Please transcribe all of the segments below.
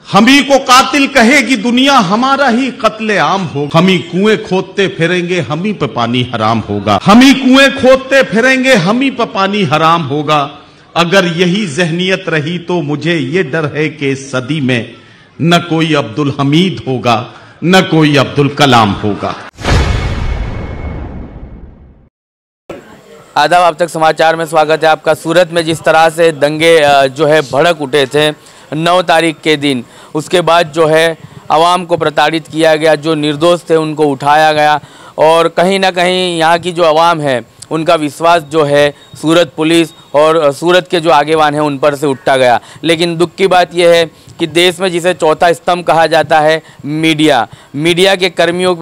हम ही को कातिल कहेगी दुनिया, हमारा ही कत्ले आम हो। हम ही कुएं खोदते फिरेंगे, हम ही पे पानी हराम होगा। हम ही कुएं खोदते फिरेंगे, हम ही पे पानी हराम होगा। अगर यही जहनियत रही तो मुझे ये डर है कि इस सदी में न कोई अब्दुल हमीद होगा, न कोई अब्दुल कलाम होगा। आदाब, अब तक समाचार में स्वागत है आपका। सूरत में जिस तरह से दंगे जो है भड़क उठे थे 9 तारीख के दिन, उसके बाद जो है आवाम को प्रताड़ित किया गया, जो निर्दोष थे उनको उठाया गया और कहीं ना कहीं यहाँ की जो आवाम है उनका विश्वास जो है सूरत पुलिस और सूरत के जो आगेवान हैं उन पर से उठा गया। लेकिन दुख की बात यह है कि देश में जिसे चौथा स्तंभ कहा जाता है मीडिया के कर्मियों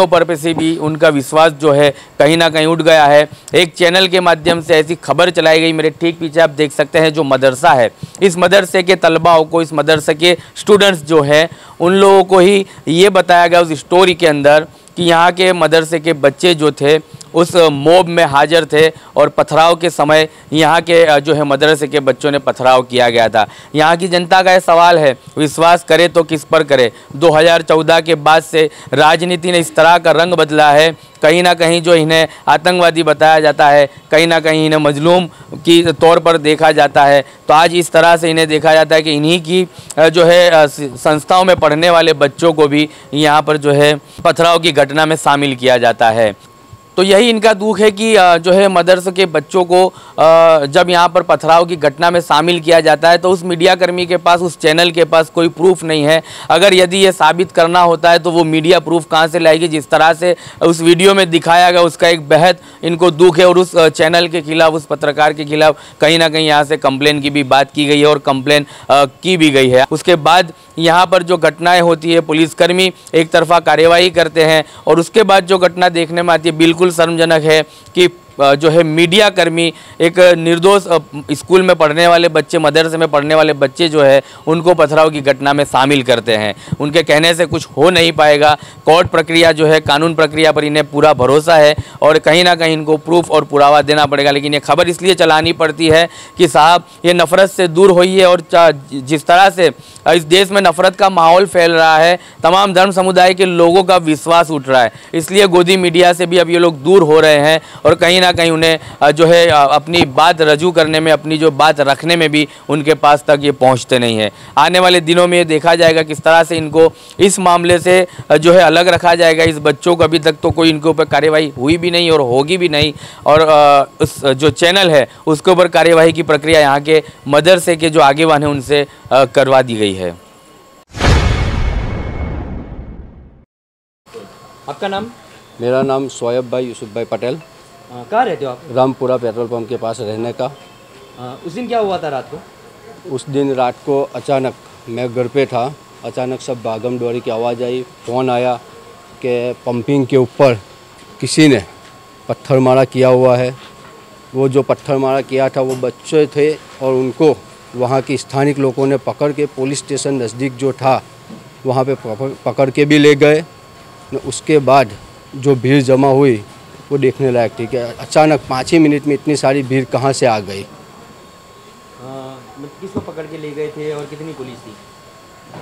पर से भी उनका विश्वास जो है कहीं ना कहीं उठ गया है। एक चैनल के माध्यम से ऐसी खबर चलाई गई, मेरे ठीक पीछे आप देख सकते हैं जो मदरसा है, इस मदरसे के तलबाओं को, इस मदरसे के स्टूडेंट्स जो है उन लोगों को ही ये बताया गया उस स्टोरी के अंदर कि यहाँ के मदरसे के बच्चे जो थे उस मॉब में हाजिर थे और पथराव के समय यहाँ के जो है मदरसे के बच्चों ने पथराव किया गया था। यहाँ की जनता का यह सवाल है, विश्वास करे तो किस पर करे। 2014 के बाद से राजनीति ने इस तरह का रंग बदला है, कहीं ना कहीं जो इन्हें आतंकवादी बताया जाता है, कहीं ना कहीं इन्हें मजलूम की तौर पर देखा जाता है। तो आज इस तरह से इन्हें देखा जाता है कि इन्हीं की जो है संस्थाओं में पढ़ने वाले बच्चों को भी यहाँ पर जो है पथराव की घटना में शामिल किया जाता है। तो यही इनका दुख है कि जो है मदरसे के बच्चों को जब यहाँ पर पथराव की घटना में शामिल किया जाता है तो उस मीडियाकर्मी के पास, उस चैनल के पास कोई प्रूफ नहीं है। अगर यदि ये साबित करना होता है तो वो मीडिया प्रूफ कहाँ से लाएगी। जिस तरह से उस वीडियो में दिखाया गया उसका एक बेहद इनको दुख है और उस चैनल के खिलाफ, उस पत्रकार के खिलाफ कहीं ना कहीं यहाँ से कंप्लेन की भी बात की गई है और कंप्लेन की भी गई है। उसके बाद यहाँ पर जो घटनाएं होती है, पुलिसकर्मी एक तरफा कार्यवाही करते हैं और उसके बाद जो घटना देखने में आती है बिल्कुल शर्मजनक है कि जो है मीडिया कर्मी एक निर्दोष स्कूल में पढ़ने वाले बच्चे, मदरसे में पढ़ने वाले बच्चे जो है उनको पथराव की घटना में शामिल करते हैं। उनके कहने से कुछ हो नहीं पाएगा। कोर्ट प्रक्रिया जो है, कानून प्रक्रिया पर इन्हें पूरा भरोसा है और कहीं ना कहीं इनको प्रूफ और पुरावा देना पड़ेगा। लेकिन ये खबर इसलिए चलानी पड़ती है कि साहब ये नफ़रत से दूर होइए और जिस तरह से इस देश में नफ़रत का माहौल फैल रहा है, तमाम धर्म समुदाय के लोगों का विश्वास उठ रहा है, इसलिए गोदी मीडिया से भी अब ये लोग दूर हो रहे हैं और कहीं ना कहीं उन्हें जो है अपनी बात रजू करने में, अपनी जो बात रखने में भी उनके पास तक ये पहुंचते नहीं है। आने वाले दिनों में ये देखा जाएगा किस तरह से इनको इस मामले से जो है अलग रखा जाएगा। इस बच्चों को अभी तक तो कोई इनके ऊपर कार्यवाही हुई भी नहीं और होगी भी नहीं और उस जो चैनल है उसके ऊपर कार्यवाही की प्रक्रिया यहाँ के मदरसे के जो आगेवान हैं उनसे करवा दी गई है। आपका नाम? मेरा नाम सोयब भाई यूसुफ भाई पटेल। कहाँ रहते हो आप? रामपुरा पेट्रोल पंप के पास रहने का। उस दिन क्या हुआ था रात को? उस दिन रात को अचानक मैं घर पे था, अचानक सब भागम दौड़ी की आवाज़ आई। फ़ोन आया कि पंपिंग के ऊपर किसी ने पत्थर मारा किया हुआ है। वो जो पत्थर मारा किया था वो बच्चे थे और उनको वहाँ के स्थानिक लोगों ने पकड़ के पुलिस स्टेशन नज़दीक जो था वहाँ पे पकड़ के भी ले गए। उसके बाद जो भीड़ जमा हुई वो देखने लायक थी कि अचानक 5 ही मिनट में इतनी सारी भीड़ कहाँ से आ गई। किसको पकड़ के ले गए थे और कितनी पुलिस थी?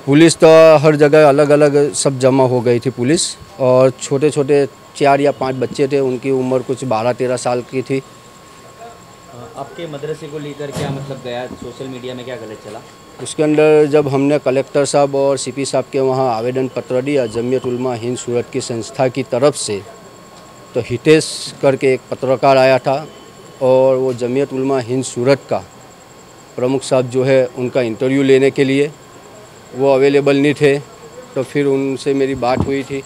पुलिस तो हर जगह अलग अलग सब जमा हो गई थी पुलिस, और छोटे छोटे 4 या 5 बच्चे थे, उनकी उम्र कुछ 12-13 साल की थी। आपके मदरसे को लेकर क्या मतलब गया, सोशल मीडिया में क्या गलत चला? उसके अंदर जब हमने कलेक्टर साहब और सीपी साहब के वहाँ आवेदन पत्र दिया जमीयत उलमा हिंद सूरत की संस्था की तरफ से, तो हितेश करके एक पत्रकार आया था और वो जमीयत उलमा हिंद सूरत का प्रमुख साहब जो है उनका इंटरव्यू लेने के लिए वो अवेलेबल नहीं थे। तो फिर उनसे मेरी बात हुई थी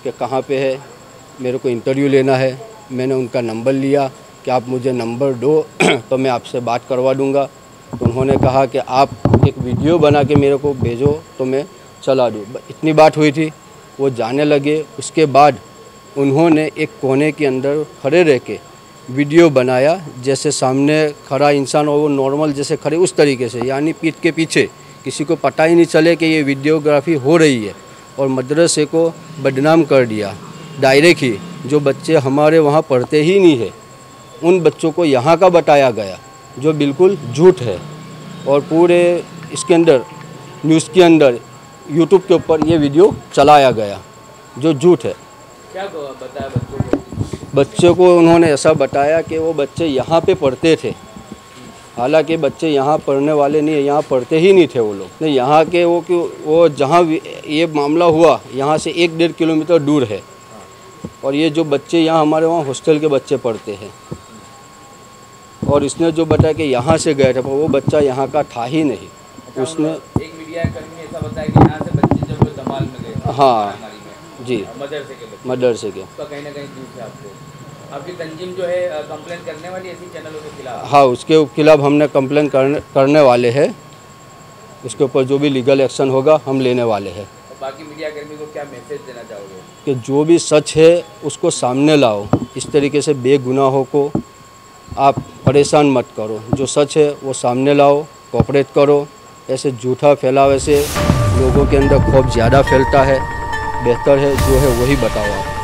कि कहाँ पे है, मेरे को इंटरव्यू लेना है। मैंने उनका नंबर लिया कि आप मुझे नंबर दो तो मैं आपसे बात करवा दूँगा। तो उन्होंने कहा कि आप एक वीडियो बना के मेरे को भेजो तो मैं चला दूँ। इतनी बात हुई थी, वो जाने लगे। उसके बाद उन्होंने एक कोने के अंदर खड़े रह के वीडियो बनाया, जैसे सामने खड़ा इंसान और वो नॉर्मल जैसे खड़े उस तरीके से, यानी पीठ के पीछे, किसी को पता ही नहीं चले कि ये वीडियोग्राफी हो रही है, और मदरसे को बदनाम कर दिया डायरेक्ट ही। जो बच्चे हमारे वहाँ पढ़ते ही नहीं है उन बच्चों को यहाँ का बताया गया, जो बिल्कुल झूठ है। और पूरे इसके अंदर न्यूज़ के अंदर यूट्यूब के ऊपर ये वीडियो चलाया गया जो झूठ है। क्या बताया बच्चों को? बच्चों को उन्होंने ऐसा बताया कि वो बच्चे यहाँ पे पढ़ते थे, हालांकि बच्चे यहाँ पढ़ने वाले नहीं है, यहाँ पढ़ते ही नहीं थे वो लोग। नहीं, यहाँ के वो जहाँ ये मामला हुआ यहाँ से 1-1.5 किलोमीटर दूर है, और ये जो बच्चे यहाँ हमारे वहाँ हॉस्टल के बच्चे पढ़ते हैं। और इसने जो बताया कि यहाँ से गए थे, पर वो बच्चा यहाँ का था ही नहीं। उसने एक मीडिया कर्मी ने ऐसा बताया कि यहाँ से बच्चे जब धमाल में गए, हाँ जी, मदरसे के बच्चे, मदरसे के। तो कहीं ना कहीं झूठ है। आपकी तंजीम जो है कंप्लेन करने वाली ऐसी चैनलों के खिलाफ? हाँ, उसके खिलाफ हमने कंप्लेन करने वाले हैं। उसके ऊपर जो भी लीगल एक्शन होगा हम लेने वाले हैं। तो बाकी मीडिया कर्मी को क्या मैसेज देना चाहोगे? कि जो भी सच है उसको सामने लाओ। इस तरीके से बेगुनाहों को आप परेशान मत करो। जो सच है वो सामने लाओ, कोऑपरेट करो। ऐसे झूठा फैलावे से लोगों के अंदर खौफ ज़्यादा फैलता है। बेहतर है जो है वही बताओ आप।